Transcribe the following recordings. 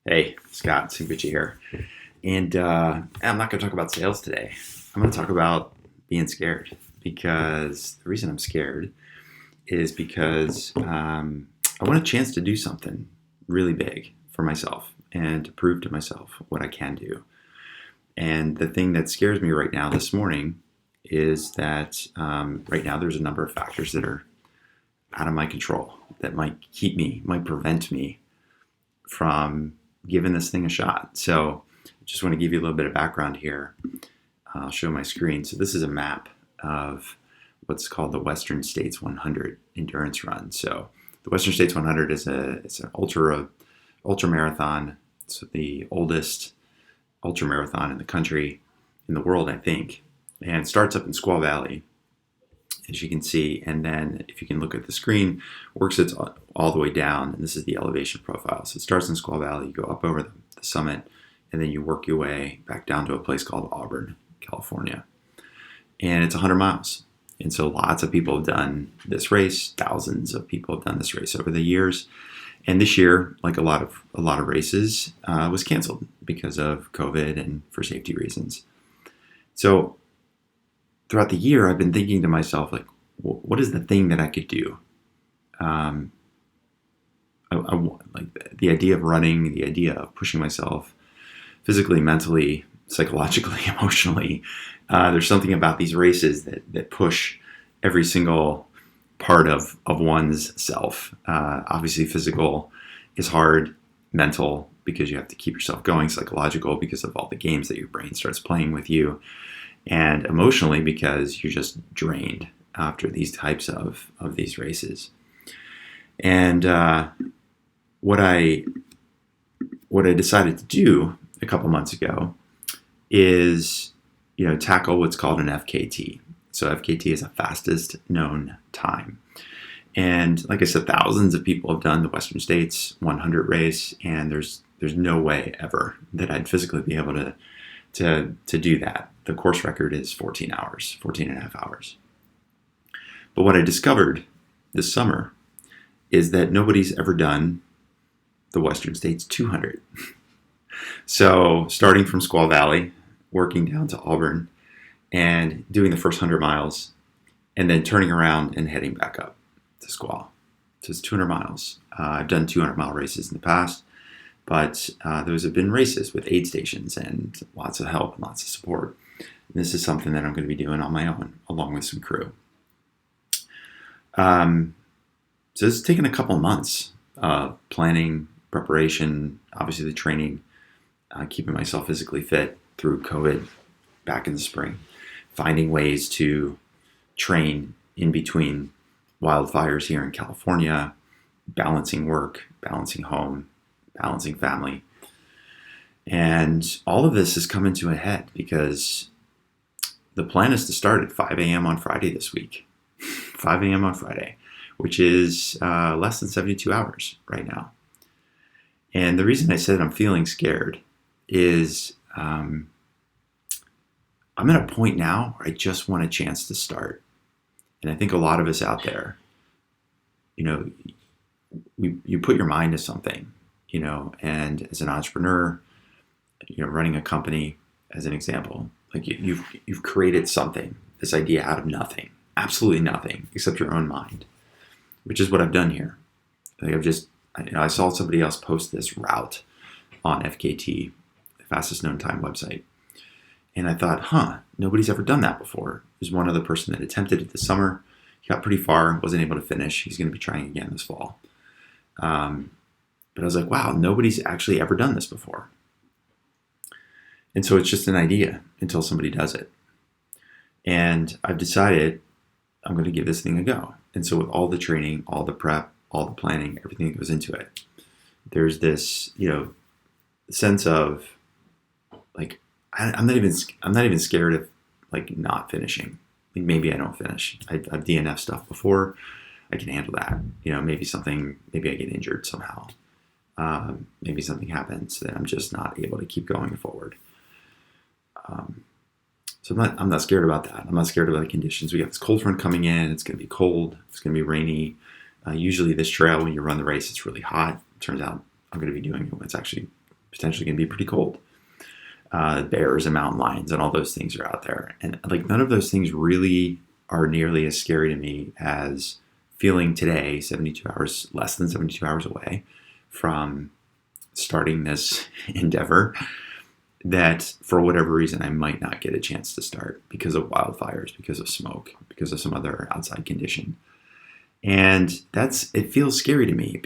Hey, Scott Singucci here. And I'm not going to talk about sales today. I'm going to talk about being scared because the reason I'm scared is because I want a chance to do something really big for myself and to prove to myself what I can do. And the thing that scares me right now this morning is that right now there's a number of factors that are out of my control that might prevent me from giving this thing a shot. So just want to give you a little bit of background here. I'll show my screen. So this is a map of what's called the Western States 100 endurance run. So the Western States 100 is an ultra marathon. It's the oldest ultra marathon in the country, in the world, I think. And it starts up in Squaw Valley, as you can see. And then if you can look at the screen, works its all the way down. And this is the elevation profile. So it starts in Squaw Valley, you go up over the summit, and then you work your way back down to a place called Auburn, California. And it's 100 miles. And so lots of people have done this race. Thousands of people have done this race over the years. And this year, like a lot of races, was canceled because of COVID and for safety reasons. So throughout the year, I've been thinking to myself, like, what is the thing that I could do? I like the idea of running, the idea of pushing myself physically, mentally, psychologically, emotionally. There's something about these races that push every single part of one's self. Obviously, physical is hard, mental, because you have to keep yourself going, psychological, because of all the games that your brain starts playing with you, and emotionally, because you're just drained after these types of these races. And what I decided to do a couple months ago is, tackle what's called an FKT. So FKT is the fastest known time. And like I said, thousands of people have done the Western States 100 race, and there's no way ever that I'd physically be able to do that. The course record is 14 and a half hours. But what I discovered this summer is that nobody's ever done the Western States 200. So starting from Squaw Valley, working down to Auburn, and doing the first 100 miles, and then turning around and heading back up to Squaw. So it's 200 miles. I've done 200-mile races in the past, but those have been races with aid stations and lots of help and lots of support. And this is something that I'm going to be doing on my own, along with some crew. So it's taken a couple of months of planning, preparation, obviously the training, keeping myself physically fit through COVID back in the spring, finding ways to train in between wildfires here in California, balancing work, balancing home, balancing family. And all of this has come into a head because the plan is to start at 5 a.m. on Friday this week. 5 a.m. on Friday, which is less than 72 hours right now. And the reason I said I'm feeling scared is I'm at a point now where I just want a chance to start. And I think a lot of us out there, you put your mind to something, and as an entrepreneur, running a company as an example, like you've created something, this idea out of nothing, absolutely nothing except your own mind, which is what I've done here. Like I saw somebody else post this route on FKT, the fastest known time website. And I thought, nobody's ever done that before. There's one other person that attempted it this summer. He got pretty far, wasn't able to finish. He's going to be trying again this fall. But I was like, wow, nobody's actually ever done this before. And so it's just an idea until somebody does it. And I've decided I'm going to give this thing a go. And so with all the training, all the prep, all the planning, everything that goes into it, there's this, sense of like, I'm not even scared of like not finishing. Like maybe I don't finish. I've DNF stuff before. I can handle that. Maybe I get injured somehow. Maybe something happens that I'm just not able to keep going forward. So I'm not scared about that. I'm not scared about the conditions. We got this cold front coming in. It's going to be cold. It's going to be rainy. Usually this trail, when you run the race, it's really hot. It turns out I'm going to be doing it when it's actually potentially going to be pretty cold. Bears and mountain lions and all those things are out there. And like none of those things really are nearly as scary to me as feeling today, less than 72 hours away from starting this endeavor, that for whatever reason I might not get a chance to start because of wildfires, because of smoke, because of some other outside condition. And it feels scary to me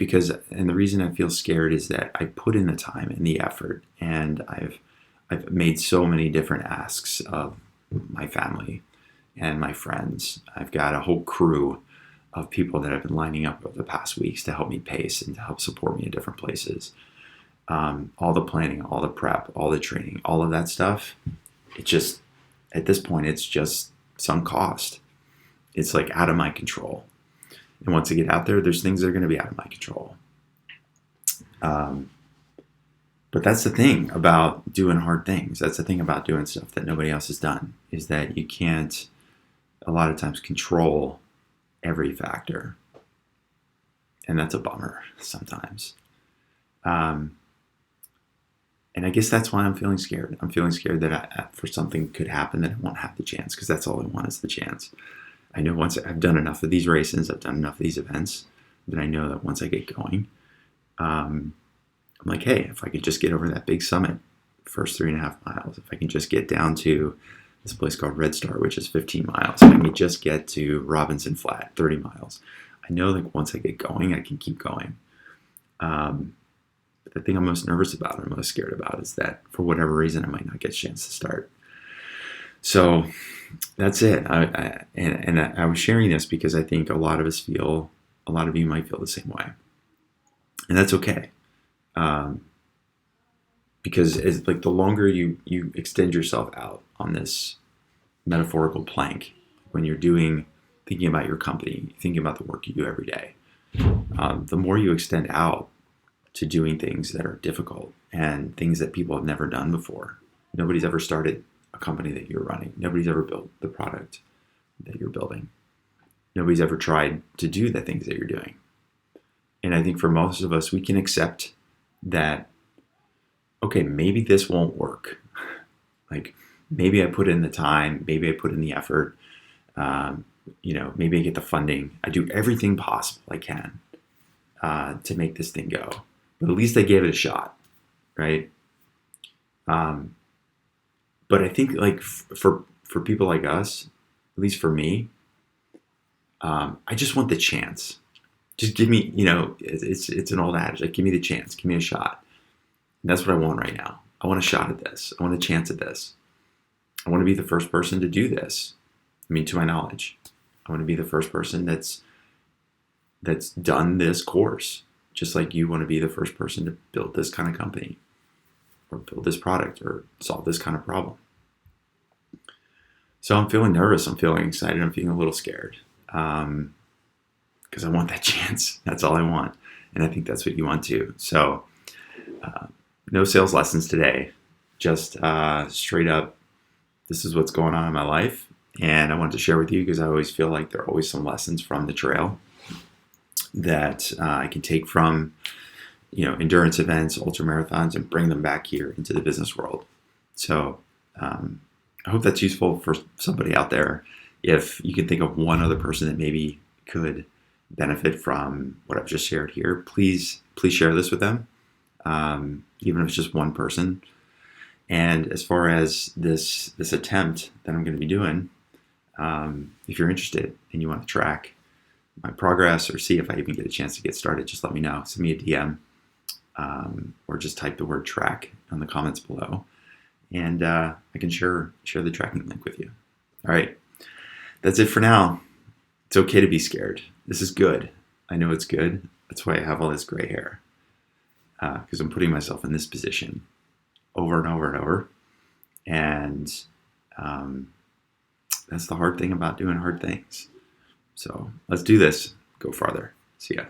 and the reason I feel scared is that I put in the time and the effort, and I've made so many different asks of my family and my friends. I've got a whole crew of people that have been lining up over the past weeks to help me pace and to help support me in different places. All the planning, all the prep, all the training, all of that stuff, at this point, it's just sunk cost. It's like out of my control. And once I get out there, there's things that are going to be out of my control. But that's the thing about doing hard things. That's the thing about doing stuff that nobody else has done, is that you can't, a lot of times, control every factor. And that's a bummer sometimes. And I guess that's why I'm feeling scared. I'm feeling scared that for something could happen that I won't have the chance, because that's all I want is the chance. I know once I've done enough of these races, I've done enough of these events, that I know that once I get going, I'm like, hey, if I could just get over that big summit, first 3.5 miles, if I can just get down to this place called Red Star, which is 15 miles, if I can just get to Robinson Flat, 30 miles, I know that once I get going, I can keep going. But the thing I'm most nervous about or most scared about is that for whatever reason, I might not get a chance to start. So that's it. I was sharing this because I think a lot of you might feel the same way. And that's okay. Because it's like the longer you extend yourself out on this metaphorical plank, when you're thinking about your company, thinking about the work you do every day, the more you extend out to doing things that are difficult and things that people have never done before. Nobody's ever started a company that you're running. Nobody's ever built the product that you're building. Nobody's ever tried to do the things that you're doing. And I think for most of us, we can accept that, okay, maybe this won't work. Like, maybe I put in the time, maybe I put in the effort, maybe I get the funding. I do everything possible I can to make this thing go. But at least I gave it a shot, right? But I think like for people like us, at least for me, I just want the chance. Just give me, it's an old adage, like give me the chance, give me a shot. And that's what I want right now. I want a shot at this. I want a chance at this. I want to be the first person to do this. I mean, to my knowledge, I want to be the first person that's done this course, just like you want to be the first person to build this kind of company or build this product or solve this kind of problem. So I'm feeling nervous. I'm feeling excited. I'm feeling a little scared because I want that chance. That's all I want. And I think that's what you want too. So no sales lessons today, just straight up, this is what's going on in my life. And I wanted to share with you because I always feel like there are always some lessons from the trail that I can take from, endurance events, ultra marathons, and bring them back here into the business world. So I hope that's useful for somebody out there. If you can think of one other person that maybe could benefit from what I've just shared here, please share this with them, even if it's just one person. And as far as this attempt that I'm going to be doing, if you're interested and you want to track my progress or see if I even get a chance to get started, just let me know. Send me a DM or just type the word track in the comments below, and I can share the tracking link with you. All right, that's it for now. It's okay to be scared. This is good. I know it's good. That's why I have all this gray hair, because I'm putting myself in this position over and over and over. And that's the hard thing about doing hard things. So let's do this. Go farther. See ya.